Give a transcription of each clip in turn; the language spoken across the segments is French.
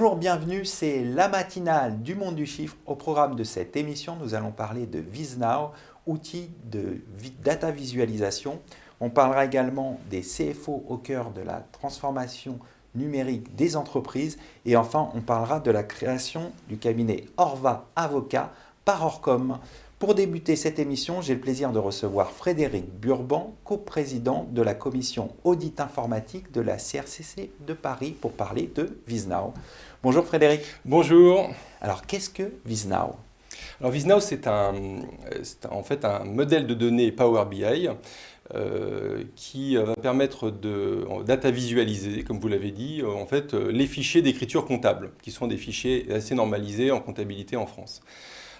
Bonjour, bienvenue, c'est la matinale du monde du chiffre. Au programme de cette émission, nous allons parler de VizNow, outil de data visualisation. On parlera également des CFO au cœur de la transformation numérique des entreprises. Et enfin, on parlera de la création du cabinet Orva Avocat par Orcom. Pour débuter cette émission, j'ai le plaisir de recevoir Frédéric Burban, coprésident de la commission audit informatique de la CRCC de Paris pour parler de VizNow. Bonjour Frédéric. Bonjour. Alors qu'est-ce que VizNow ? Alors VizNow, c'est en fait un modèle de données Power BI qui va permettre de data visualiser, comme vous l'avez dit, en fait, les fichiers d'écriture comptable, qui sont des fichiers assez normalisés en comptabilité en France.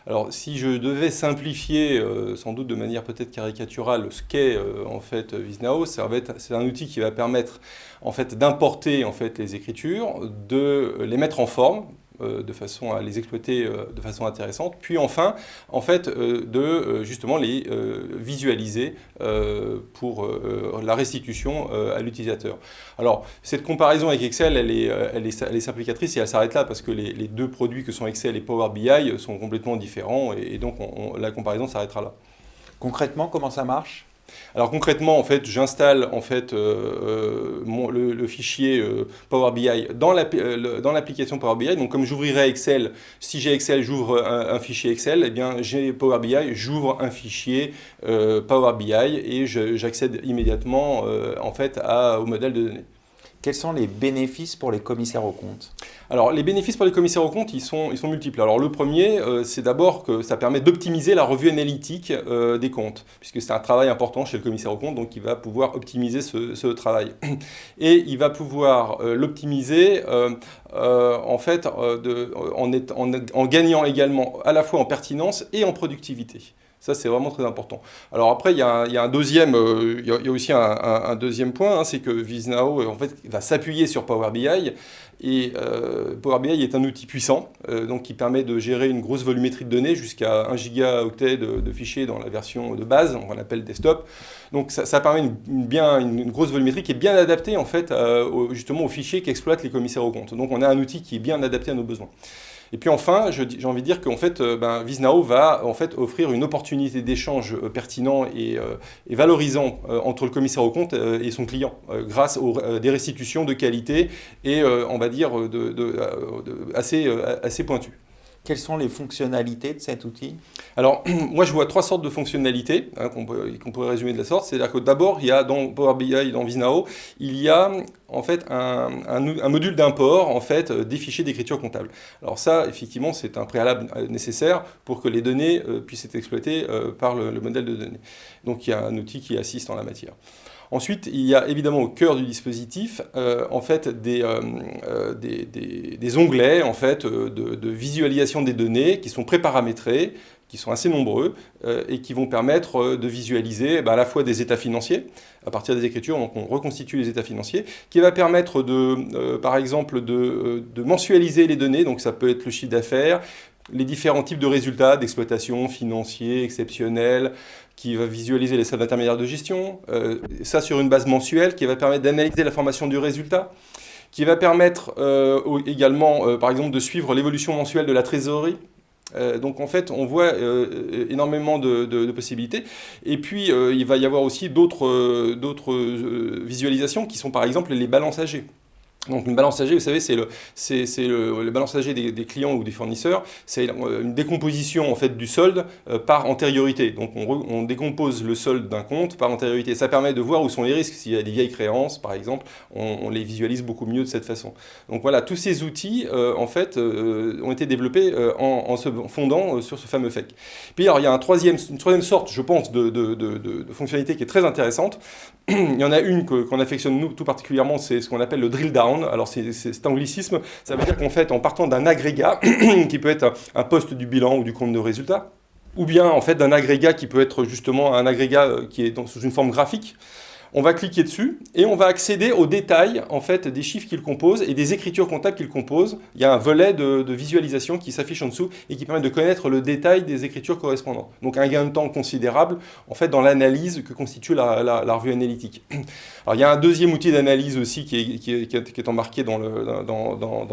Alors, si je devais simplifier, sans doute de manière peut-être caricaturale, ce qu'est en fait VizNow, c'est un outil qui va permettre en fait d'importer en fait les écritures, de les mettre en forme, de façon à les exploiter de façon intéressante, puis enfin, en fait, de justement les visualiser pour la restitution à l'utilisateur. Alors, cette comparaison avec Excel, elle est simplificatrice et elle s'arrête là parce que les deux produits que sont Excel et Power BI sont complètement différents et donc la comparaison s'arrêtera là. Concrètement, comment ça marche ? Alors concrètement, en fait, j'installe en fait, le fichier Power BI dans l'application Power BI. Donc comme j'ouvrirais Excel, si j'ai Excel, j'ouvre un fichier Excel, eh bien j'ai Power BI, j'ouvre un fichier Power BI et j'accède immédiatement en fait, au modèle de données. Quels sont les bénéfices pour les commissaires aux comptes ? Alors, les bénéfices pour les commissaires aux comptes, ils sont multiples. Alors, le premier, c'est d'abord que ça permet d'optimiser la revue analytique des comptes, puisque c'est un travail important chez le commissaire aux comptes, donc il va pouvoir optimiser ce travail. Et il va pouvoir l'optimiser en fait, en gagnant également à la fois en pertinence et en productivité. Ça, c'est vraiment très important. Alors après, il y a un deuxième, il y a aussi un deuxième point, hein, c'est que VizNow, en fait, va s'appuyer sur Power BI. Et Power BI est un outil puissant, donc qui permet de gérer une grosse volumétrie de données, jusqu'à 1 gigaoctet de fichiers dans la version de base, on l'appelle desktop. Donc ça permet une grosse volumétrie qui est bien adaptée, en fait, justement aux fichiers qu'exploitent les commissaires aux comptes. Donc on a un outil qui est bien adapté à nos besoins. Et puis enfin, j'ai envie de dire qu'en fait, VizNow va en fait offrir une opportunité d'échange pertinent et valorisant entre le commissaire aux comptes et son client, grâce à des restitutions de qualité et on va dire assez pointues. Quelles sont les fonctionnalités de cet outil ? Alors, moi, je vois trois sortes de fonctionnalités qu'on pourrait résumer de la sorte. C'est-à-dire que d'abord, il y a dans Power BI, dans VizNow, il y a en fait un module d'import en fait, des fichiers d'écriture comptable. Alors ça, effectivement, c'est un préalable nécessaire pour que les données puissent être exploitées par le modèle de données. Donc, il y a un outil qui assiste en la matière. Ensuite, il y a évidemment au cœur du dispositif en fait, des onglets en fait, de visualisation des données qui sont préparamétrés, qui sont assez nombreux et qui vont permettre de visualiser à la fois des états financiers, à partir des écritures, donc on reconstitue les états financiers, qui va permettre par exemple de mensualiser les données, donc ça peut être le chiffre d'affaires, les différents types de résultats d'exploitation, financiers, exceptionnels, qui va visualiser les salles intermédiaires de gestion, ça sur une base mensuelle, qui va permettre d'analyser la formation du résultat, qui va permettre également, par exemple, de suivre l'évolution mensuelle de la trésorerie. Donc en fait, on voit énormément de possibilités. Et puis, il va y avoir aussi d'autres visualisations qui sont par exemple les balances âgées. Donc une balance âgée, vous savez, c'est le balance âgée des clients ou des fournisseurs, c'est une décomposition en fait du solde par antériorité. Donc on décompose le solde d'un compte par antériorité. Ça permet de voir où sont les risques. S'il y a des vieilles créances, par exemple, on les visualise beaucoup mieux de cette façon. Donc voilà, tous ces outils en fait ont été développés en se fondant sur ce fameux FEC. Puis alors il y a une troisième sorte, je pense, de fonctionnalité qui est très intéressante. Il y en a une qu'on affectionne nous tout particulièrement, c'est ce qu'on appelle le drill down. Alors c'est anglicisme, ça veut dire qu'en fait en partant d'un agrégat qui peut être un poste du bilan ou du compte de résultat, ou bien en fait d'un agrégat qui peut être justement un agrégat qui est sous une forme graphique, On va cliquer dessus et on va accéder aux détails en fait, des chiffres qu'il compose et des écritures comptables qu'il compose. Il y a un volet de visualisation qui s'affiche en dessous et qui permet de connaître le détail des écritures correspondantes. Donc un gain de temps considérable en fait, dans l'analyse que constitue la revue analytique. Alors, il y a un deuxième outil d'analyse aussi qui est embarqué dans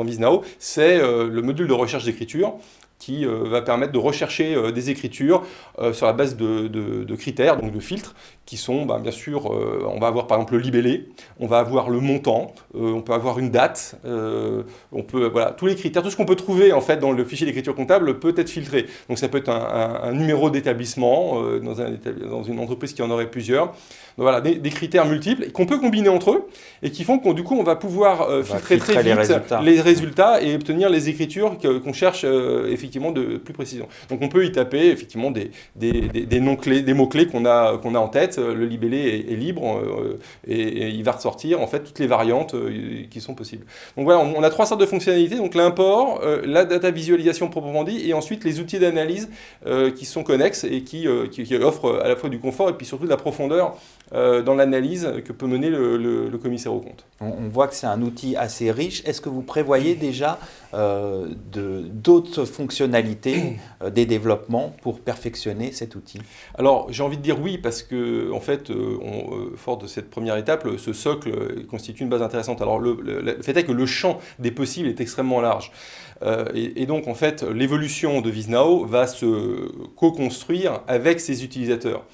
VizNow, c'est le module de recherche d'écriture qui va permettre de rechercher des écritures sur la base de critères, donc de filtres, qui sont bien sûr, on va avoir par exemple le libellé, on va avoir le montant, on peut avoir une date, on peut, voilà, tous les critères, tout ce qu'on peut trouver en fait dans le fichier d'écriture comptable peut être filtré. Donc ça peut être un numéro d'établissement dans une entreprise qui en aurait plusieurs. Donc voilà, des critères multiples qu'on peut combiner entre eux et qui font qu'on du coup on va pouvoir filtrer très vite les résultats et obtenir les écritures qu'on cherche effectivement de plus précision. Donc on peut y taper effectivement des noms-clés, des mots-clés qu'on a en tête. Le libellé est libre et il va ressortir en fait toutes les variantes qui sont possibles. Donc voilà, on a trois sortes de fonctionnalités, donc l'import, la data visualisation proprement dit, et ensuite les outils d'analyse qui sont connexes et qui offrent à la fois du confort et puis surtout de la profondeur dans l'analyse que peut mener le commissaire aux comptes. On voit que c'est un outil assez riche. Est-ce que vous prévoyez déjà d'autres fonctionnalités, des développements pour perfectionner cet outil? Alors j'ai envie de dire oui, parce que en fait, fort de cette première étape, ce socle constitue une base intéressante. Alors le fait est que le champ des possibles est extrêmement large. Et donc en fait, l'évolution de VizNow va se co-construire avec ses utilisateurs.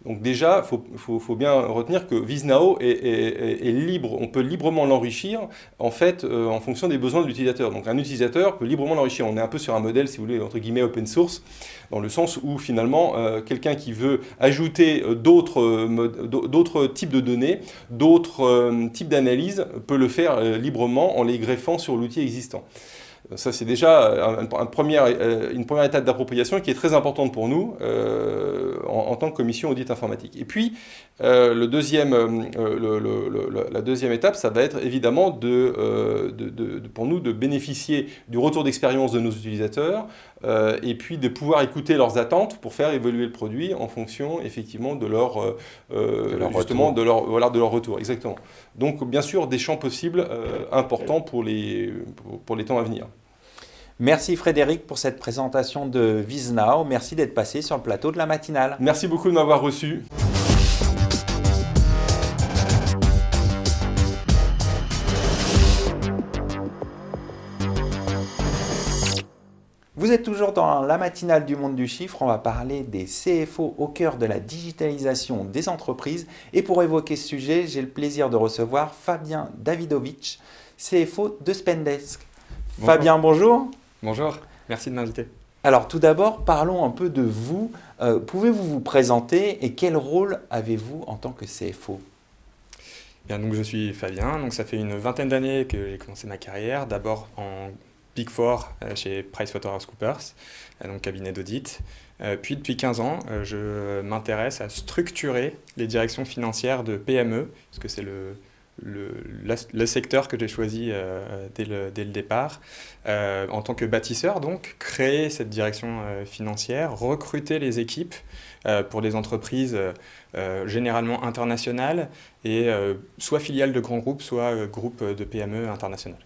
Donc déjà, il faut bien retenir que VizNow est libre, on peut librement l'enrichir en fait en fonction des besoins de l'utilisateur. Donc un utilisateur peut librement l'enrichir. On est un peu sur un modèle, si vous voulez, entre guillemets open source, dans le sens où finalement quelqu'un qui veut ajouter d'autres types de données, d'autres types d'analyses peut le faire librement en les greffant sur l'outil existant. Ça, c'est déjà une première étape d'appropriation qui est très importante pour nous en tant que commission audit informatique. Et puis, la deuxième étape, ça va être évidemment pour nous de bénéficier du retour d'expérience de nos utilisateurs et puis de pouvoir écouter leurs attentes pour faire évoluer le produit en fonction effectivement de leur retour. Exactement. Donc, bien sûr, des champs possibles importants pour les temps à venir. Merci Frédéric pour cette présentation de VizNow. Merci d'être passé sur le plateau de la matinale. Merci beaucoup de m'avoir reçu. Vous êtes toujours dans la matinale du monde du chiffre. On va parler des CFO au cœur de la digitalisation des entreprises. Et pour évoquer ce sujet, j'ai le plaisir de recevoir Fabien Davidovitch, CFO de Spendesk. Bonjour. Fabien, bonjour. Bonjour, merci de m'inviter. Alors tout d'abord, parlons un peu de vous. Pouvez-vous vous présenter et quel rôle avez-vous en tant que CFO ? Bien, donc je suis Fabien, donc ça fait une vingtaine d'années que j'ai commencé ma carrière, d'abord en Big Four chez PricewaterhouseCoopers, donc cabinet d'audit. Puis depuis 15 ans, je m'intéresse à structurer les directions financières de PME, parce que c'est le secteur que j'ai choisi dès le départ, en tant que bâtisseur, donc créer cette direction financière, recruter les équipes pour des entreprises généralement internationales et soit filiales de grands groupes, soit groupes de PME internationales.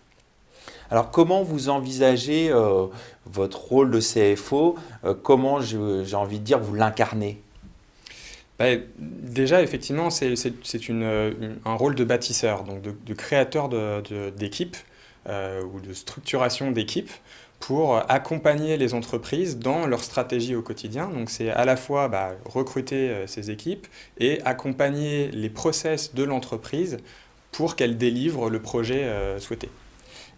Alors comment vous envisagez votre rôle de CFO? Comment, j'ai envie de dire, vous l'incarnez? Déjà, effectivement, c'est un rôle de bâtisseur, donc de créateur d'équipes ou de structuration d'équipes pour accompagner les entreprises dans leur stratégie au quotidien. Donc c'est à la fois recruter ces équipes et accompagner les process de l'entreprise pour qu'elle délivre le projet souhaité.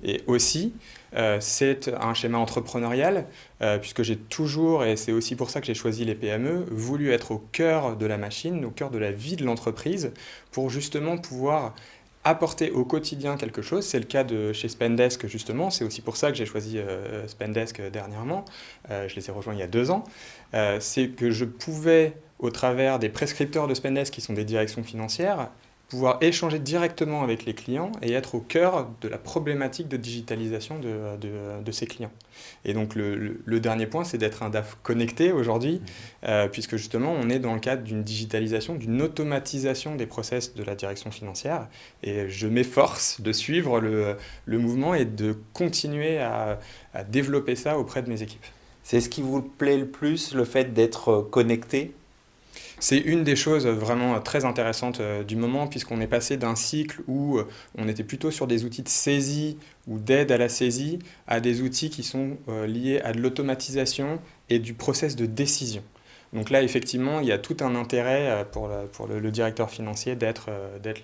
Et aussi, c'est un schéma entrepreneurial, puisque j'ai toujours, et c'est aussi pour ça que j'ai choisi les PME, voulu être au cœur de la machine, au cœur de la vie de l'entreprise, pour justement pouvoir apporter au quotidien quelque chose. C'est le cas chez Spendesk, justement. C'est aussi pour ça que j'ai choisi Spendesk dernièrement. Je les ai rejoints il y a 2 ans. C'est que je pouvais, au travers des prescripteurs de Spendesk, qui sont des directions financières, pouvoir échanger directement avec les clients et être au cœur de la problématique de digitalisation de ces clients. Et donc le dernier point, c'est d'être un DAF connecté aujourd'hui, puisque justement on est dans le cadre d'une digitalisation, d'une automatisation des process de la direction financière. Et je m'efforce de suivre le mouvement et de continuer à développer ça auprès de mes équipes. C'est ce qui vous plaît le plus, le fait d'être connecté ? C'est une des choses vraiment très intéressantes du moment, puisqu'on est passé d'un cycle où on était plutôt sur des outils de saisie ou d'aide à la saisie, à des outils qui sont liés à de l'automatisation et du process de décision. Donc là, effectivement, il y a tout un intérêt pour le directeur financier d'être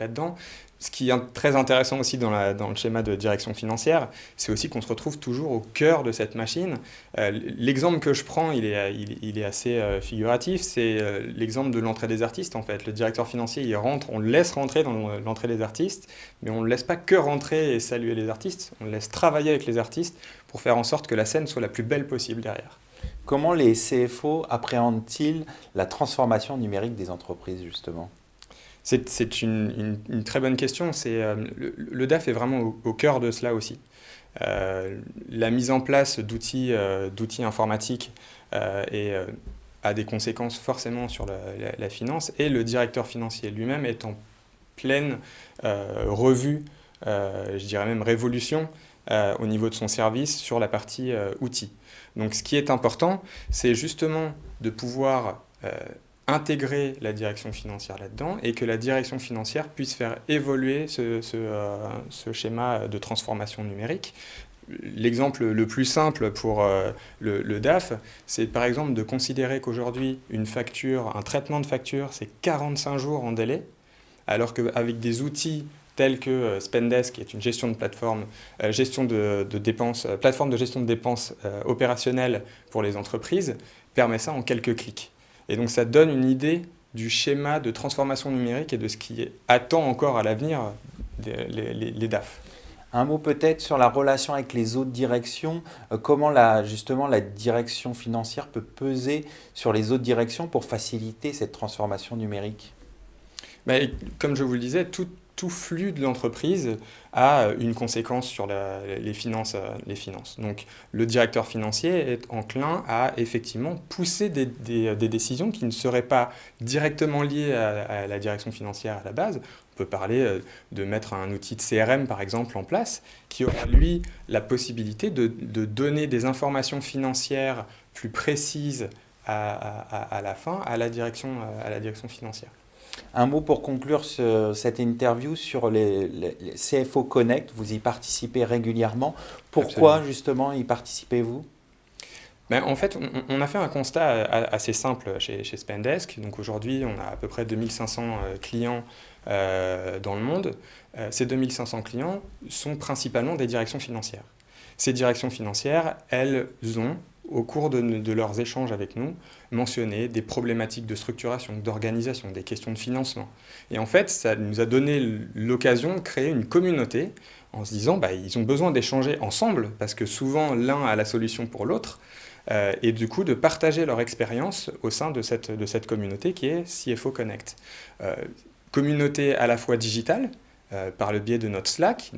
là-dedans. Ce qui est très intéressant aussi dans le schéma de direction financière, c'est aussi qu'on se retrouve toujours au cœur de cette machine. L'exemple que je prends, il est assez figuratif, c'est l'exemple de l'entrée des artistes en fait. Le directeur financier, il rentre, on le laisse rentrer dans l'entrée des artistes, mais on ne le laisse pas que rentrer et saluer les artistes, on le laisse travailler avec les artistes pour faire en sorte que la scène soit la plus belle possible derrière. Comment les CFO appréhendent-ils la transformation numérique des entreprises, justement ? C'est une très bonne question. Le DAF est vraiment au cœur de cela aussi. La mise en place d'outils informatiques a des conséquences forcément sur la finance, et le directeur financier lui-même est en pleine revue, je dirais même révolution, au niveau de son service sur la partie outils. Donc ce qui est important, c'est justement de pouvoir intégrer la direction financière là-dedans et que la direction financière puisse faire évoluer ce schéma de transformation numérique. L'exemple le plus simple pour le DAF, c'est par exemple de considérer qu'aujourd'hui, un traitement de facture, c'est 45 jours en délai, alors qu'avec des outils tels que Spendesk, qui est une gestion de plateforme, plateforme de gestion de dépenses opérationnelles pour les entreprises, permet ça en quelques clics. Et donc ça donne une idée du schéma de transformation numérique et de ce qui attend encore à l'avenir les DAF. Un mot peut-être sur la relation avec les autres directions, comment justement la direction financière peut peser sur les autres directions pour faciliter cette transformation numérique ? Comme je vous le disais, tout flux de l'entreprise a une conséquence sur les finances. Donc le directeur financier est enclin à effectivement pousser des décisions qui ne seraient pas directement liées à la direction financière à la base. On peut parler de mettre un outil de CRM par exemple en place qui aura lui la possibilité de donner des informations financières plus précises à la fin à la direction financière. Un mot pour conclure cette interview sur les CFO Connect. Vous y participez régulièrement. Pourquoi Absolument. Justement y participez-vous ? En fait, on a fait un constat assez simple chez Spendesk. Donc aujourd'hui, on a à peu près 2500 clients dans le monde. Ces 2500 clients sont principalement des directions financières. Ces directions financières, elles ont, au cours de leurs échanges avec nous, mentionné des problématiques de structuration, d'organisation, des questions de financement. Et en fait, ça nous a donné l'occasion de créer une communauté en se disant ils ont besoin d'échanger ensemble, parce que souvent l'un a la solution pour l'autre, et du coup de partager leur expérience au sein de cette communauté qui est CFO Connect. Communauté à la fois digitale, par le biais de notre Slack,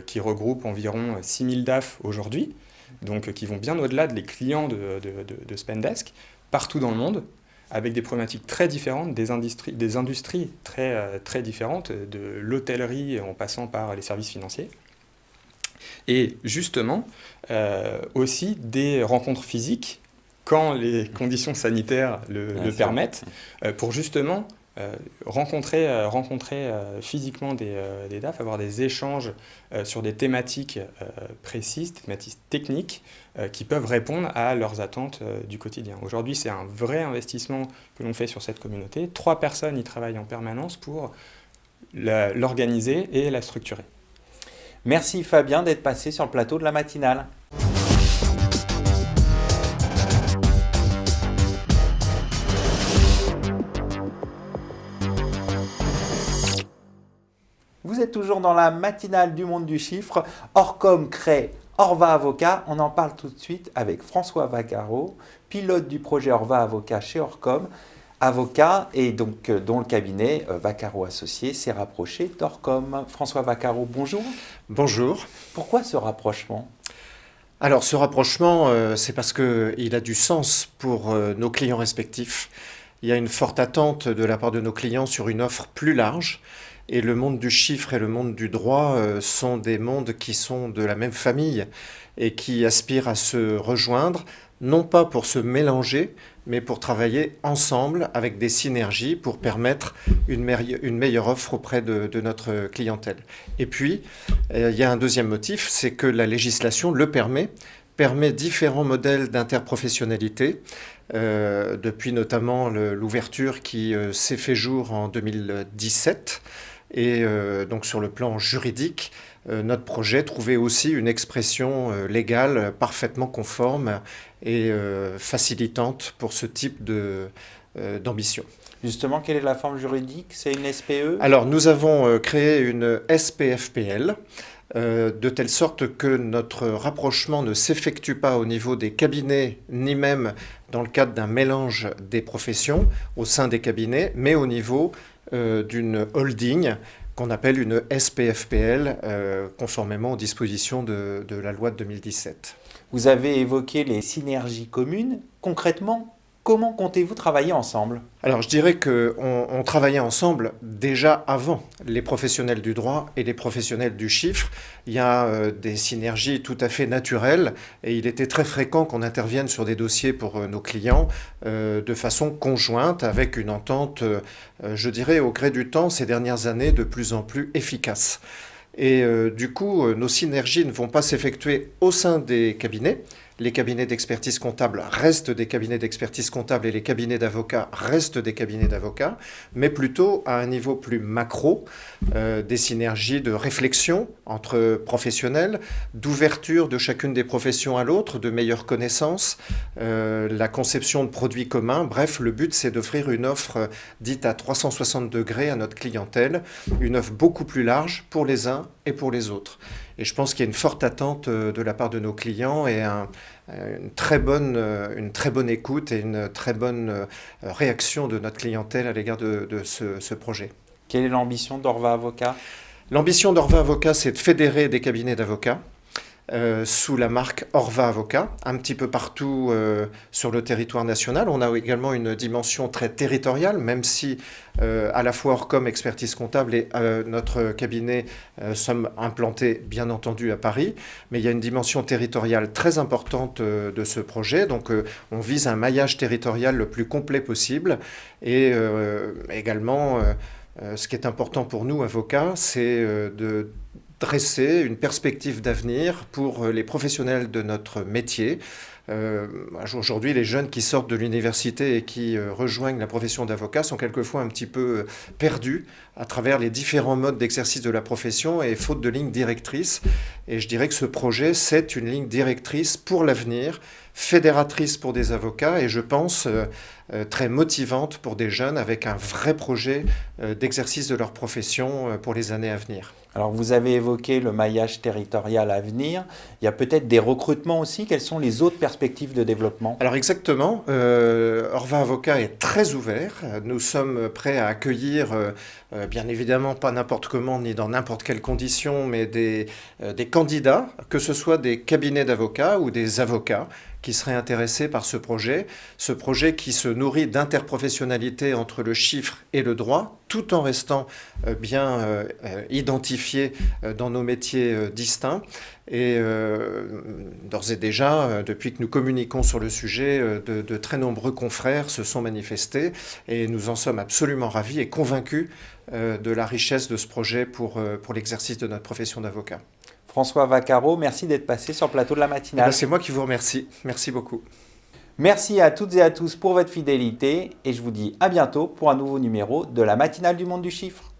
qui regroupe environ 6000 DAF aujourd'hui, donc qui vont bien au-delà des clients de Spendesk, partout dans le monde, avec des problématiques très différentes, des industries très différentes, de l'hôtellerie en passant par les services financiers. Et justement, aussi des rencontres physiques, quand les conditions sanitaires le permettent, pour justement rencontrer physiquement des DAF, avoir des échanges sur des thématiques précises, thématiques techniques, qui peuvent répondre à leurs attentes du quotidien. Aujourd'hui, c'est un vrai investissement que l'on fait sur cette communauté. 3 personnes y travaillent en permanence pour l'organiser et la structurer. Merci Fabien d'être passé sur le plateau de la matinale. Vous êtes toujours dans la matinale du monde du chiffre. Orcom crée Orva Avocat. On en parle tout de suite avec François Vaccaro, pilote du projet Orva Avocat chez Orcom. avocat et donc dont le cabinet Vaccaro Associés s'est rapproché d'Orcom. François Vaccaro, bonjour. Bonjour. Pourquoi ce rapprochement ? Alors ce rapprochement, c'est parce qu'il a du sens pour nos clients respectifs. Il y a une forte attente de la part de nos clients sur une offre plus large. Et le monde du chiffre et le monde du droit sont des mondes qui sont de la même famille et qui aspirent à se rejoindre, non pas pour se mélanger, mais pour travailler ensemble avec des synergies pour permettre une meilleure offre auprès de notre clientèle. Et puis, il y a un deuxième motif, c'est que la législation le permet différents modèles d'interprofessionnalité, depuis notamment l'ouverture qui s'est fait jour en 2017. Et donc sur le plan juridique, notre projet trouvait aussi une expression légale parfaitement conforme et facilitante pour ce type d'ambition. Justement, quelle est la forme juridique ? C'est une SPE ? Alors nous avons créé une SPFPL, de telle sorte que notre rapprochement ne s'effectue pas au niveau des cabinets, ni même dans le cadre d'un mélange des professions au sein des cabinets, mais au niveau d'une holding qu'on appelle une SPFPL, conformément aux dispositions de la loi de 2017. Vous avez évoqué les synergies communes. Concrètement, comment comptez-vous travailler ensemble ? Alors je dirais qu'on travaillait ensemble déjà avant, les professionnels du droit et les professionnels du chiffre. Il y a des synergies tout à fait naturelles et il était très fréquent qu'on intervienne sur des dossiers pour nos clients de façon conjointe avec une entente, je dirais au gré du temps, ces dernières années de plus en plus efficace. Et du coup, nos synergies ne vont pas s'effectuer au sein des cabinets. Les cabinets d'expertise comptable restent des cabinets d'expertise comptable et les cabinets d'avocats restent des cabinets d'avocats, mais plutôt à un niveau plus macro, des synergies de réflexion entre professionnels, d'ouverture de chacune des professions à l'autre, de meilleures connaissances, la conception de produits communs. Bref, le but, c'est d'offrir une offre dite à 360 degrés à notre clientèle, une offre beaucoup plus large pour les uns et pour les autres. Et je pense qu'il y a une forte attente de la part de nos clients et une très bonne écoute et une très bonne réaction de notre clientèle à l'égard de ce projet. Quelle est l'ambition d'Orva Avocat ? L'ambition d'Orva Avocat, c'est de fédérer des cabinets d'avocats sous la marque Orva Avocat, un petit peu partout sur le territoire national. On a également une dimension très territoriale, même si à la fois Orcom Expertise Comptable et notre cabinet sommes implantés bien entendu à Paris, mais il y a une dimension territoriale très importante de ce projet. Donc on vise un maillage territorial le plus complet possible et également ce qui est important pour nous, avocats, c'est de dresser une perspective d'avenir pour les professionnels de notre métier. Aujourd'hui, les jeunes qui sortent de l'université et qui rejoignent la profession d'avocat sont quelquefois un petit peu perdus à travers les différents modes d'exercice de la profession et faute de ligne directrice. Et je dirais que ce projet, c'est une ligne directrice pour l'avenir, fédératrice pour des avocats et je pense très motivante pour des jeunes avec un vrai projet d'exercice de leur profession pour les années à venir. Alors vous avez évoqué le maillage territorial à venir. Il y a peut-être des recrutements aussi. Quelles sont les autres perspectives de développement ? Alors exactement. Orva Avocat est très ouvert. Nous sommes prêts à accueillir, bien évidemment pas n'importe comment ni dans n'importe quelles conditions, mais des candidats, que ce soit des cabinets d'avocats ou des avocats qui seraient intéressés par ce projet qui se nourrit d'interprofessionnalité entre le chiffre et le droit, tout en restant bien identifié dans nos métiers distincts. Et d'ores et déjà, depuis que nous communiquons sur le sujet, de très nombreux confrères se sont manifestés et nous en sommes absolument ravis et convaincus de la richesse de ce projet pour l'exercice de notre profession d'avocat. François Vaccaro, merci d'être passé sur le plateau de la matinale. C'est moi qui vous remercie. Merci beaucoup. Merci à toutes et à tous pour votre fidélité et je vous dis à bientôt pour un nouveau numéro de la matinale du monde du chiffre.